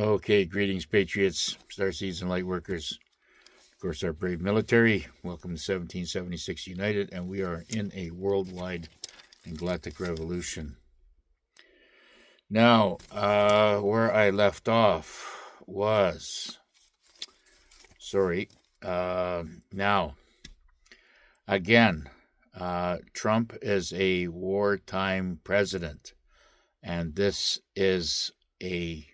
Okay, greetings, Patriots, Starseeds, and Lightworkers. Of course, our brave military. Welcome to 1776 United, and we are in a worldwide and galactic revolution. Now, where I left off was... now, again, Trump is a wartime president, and this is a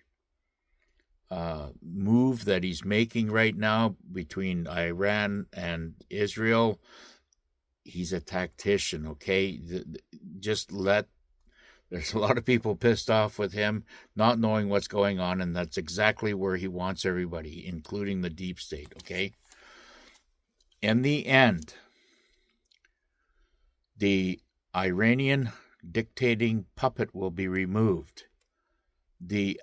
move that he's making right now between Iran and Israel. He's a tactician, okay? There's a lot of people pissed off with him, not knowing what's going on, and that's exactly where he wants everybody, including the deep state, okay? In the end, the Iranian dictating puppet will be removed. The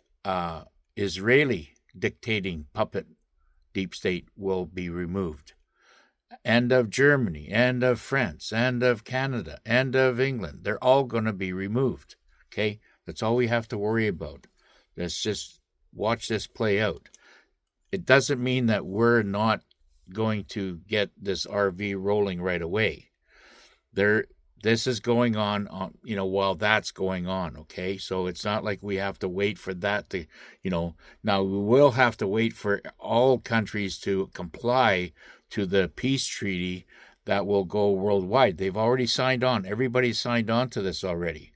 Israeli dictating puppet deep state will be removed. And of Germany, and of France, and of Canada, and of England. They're all going to be removed. Okay? That's all we have to worry about. Let's just watch this play out. It doesn't mean that we're not going to get this RV rolling right away. This is going on, while that's going on, okay? So it's not like we have to wait for that to, now we will have to wait for all countries to comply to the peace treaty that will go worldwide. They've already signed on. Everybody's signed on to this already.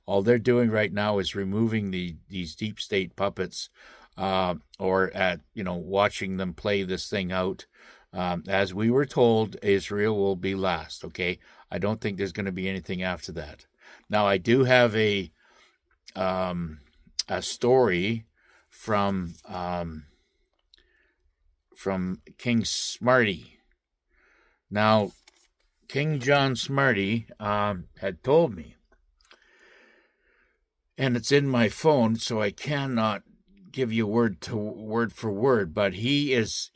All they're doing right now is removing these deep state puppets watching them play this thing out. As we were told, Israel will be last, okay? I don't think there's going to be anything after that. Now, I do have a story from King Smarty. Now, King John Smarty had told me, and it's in my phone, so I cannot give you word for word, but he is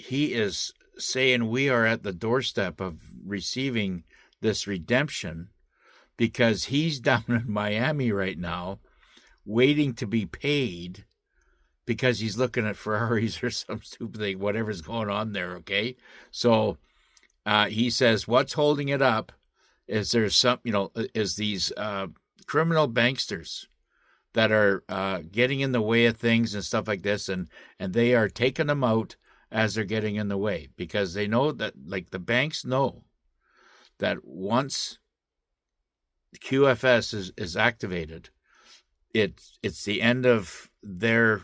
saying we are at the doorstep of receiving this redemption, because he's down in Miami right now waiting to be paid because he's looking at Ferraris or some stupid thing, whatever's going on there, okay? So he says what's holding it up is there's these criminal banksters that are getting in the way of things and stuff like this, and they are taking them out as they're getting in the way, because they know that, like, the banks know that once QFS is activated, it's the end of their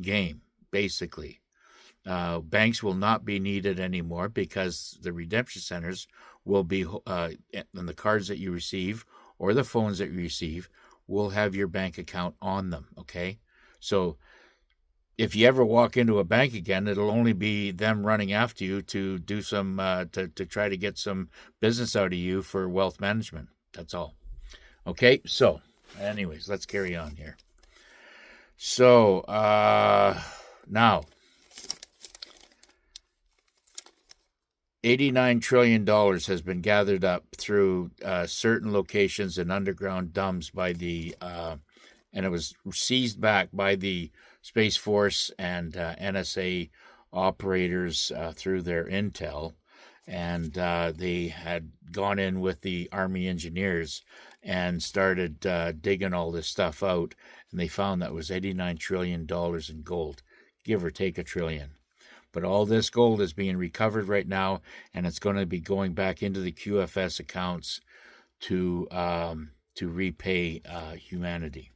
game, basically. Banks will not be needed anymore, because the redemption centers will be, and the cards that you receive or the phones that you receive will have your bank account on them, okay? So if you ever walk into a bank again, it'll only be them running after you to do some, to try to get some business out of you for wealth management. That's all. Okay, so anyways, let's carry on here. So now, $89 trillion has been gathered up through certain locations and underground dumps by the, and it was seized back by the Space Force and NSA operators through their intel, and they had gone in with the Army engineers and started digging all this stuff out, and they found that was $89 trillion in gold, give or take $1 trillion. But all this gold is being recovered right now, and it's going to be going back into the QFS accounts to repay humanity.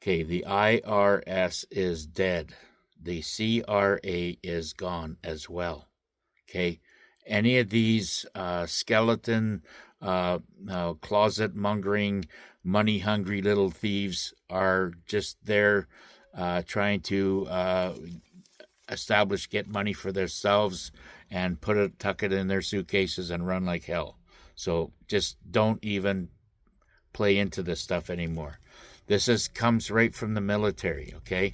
Okay, the IRS is dead. The CRA is gone as well. Okay, any of these skeleton, closet-mongering, money-hungry little thieves are just there trying to get money for themselves and tuck it in their suitcases and run like hell. So just don't even play into this stuff anymore. This comes right from the military, okay?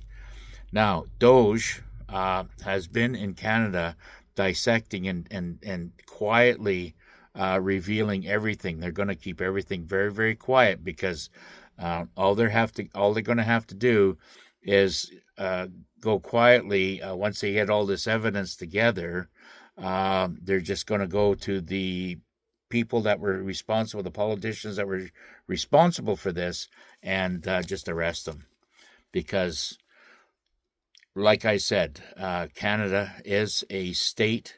Now, DOGE has been in Canada dissecting and quietly revealing everything. They're going to keep everything very, very quiet, because all they're going to have to do is go quietly. Once they get all this evidence together, they're just going to go to the people that were responsible, the politicians that were responsible for this, and just arrest them. Because, like I said, Canada is a state.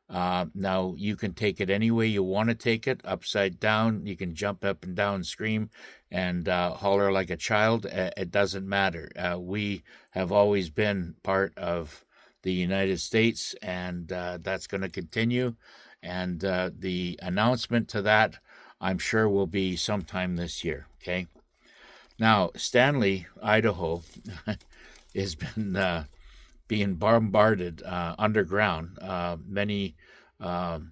Now, you can take it any way you want to take it, upside down. You can jump up and down, scream, and holler like a child. It doesn't matter. We have always been part of the United States, and that's going to continue. And the announcement to that, I'm sure, will be sometime this year, okay? Now, Stanley, Idaho, has been being bombarded underground. Many the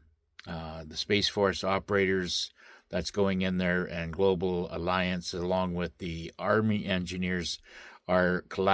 Space Force operators that's going in there and Global Alliance, along with the Army engineers, are collaborating